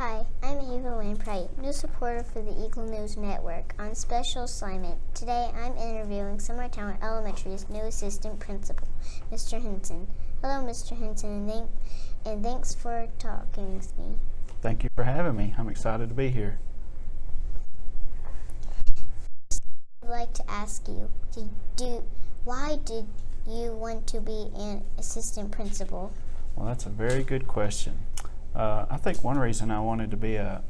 Hi, I'm Ava Lampright, new supporter for the Eagle News Network on special assignment. Today I'm interviewing Summertown Elementary's new assistant principal, Mr. Henson. Hello, Mr. Henson, and thanks for talking with me. Thank you for having me. I'm excited to be here. I'd like to ask you, why did you want to be an assistant principal? Well, that's a very good question. I think one reason I wanted to be a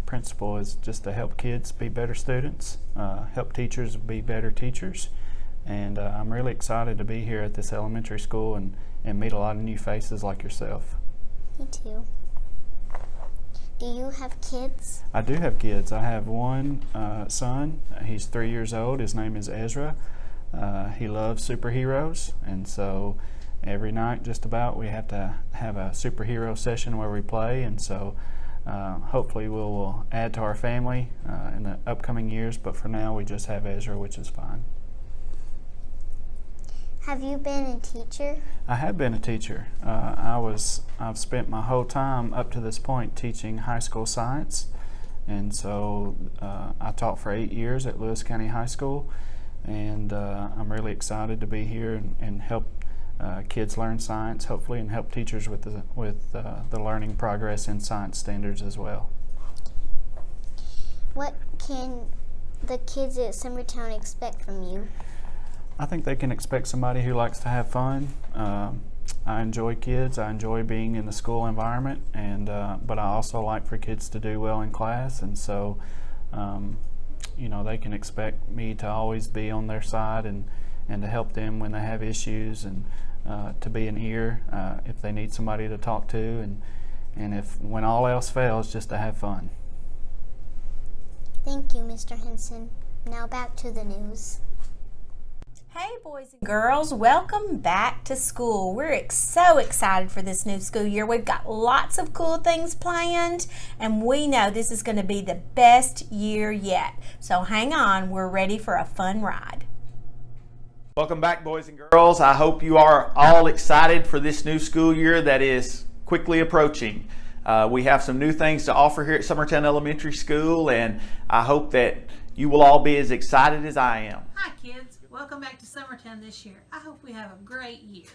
principal is just to help kids be better students, help teachers be better teachers, and I'm really excited to be here at this elementary school and meet a lot of new faces like yourself. Me too. Do you have kids? I do have kids. I have one son. He's 3 years old. His name is Ezra. He loves superheroes, and so every night just about we have to have a superhero session where we play, and so hopefully we'll add to our family in the upcoming years, but for now we just have Ezra, which is fine. Have you been a teacher? I have been a teacher. I've spent my whole time up to this point teaching high school science, and so I taught for 8 years at Lewis County High School, and I'm really excited to be here and help kids learn science, hopefully, and help teachers with the learning progress in science standards as well. What can the kids at Summertown expect from you? I think they can expect somebody who likes to have fun. I enjoy kids. I enjoy being in the school environment, and but I also like for kids to do well in class, and so they can expect me to always be on their side and to help them when they have issues, and to be an ear if they need somebody to talk to, and if when all else fails, just to have fun. Thank you, Mr. Henson. Now back to the news. Hey boys and girls, welcome back to school. We're so excited for this new school year. We've got lots of cool things planned, and we know this is going to be the best year yet. So hang on, we're ready for a fun ride. Welcome back, boys and girls. I hope you are all excited for this new school year that is quickly approaching. We have some new things to offer here at Summertown Elementary School, and I hope that you will all be as excited as I am. Hi kids, welcome back to Summertown this year. I hope we have a great year.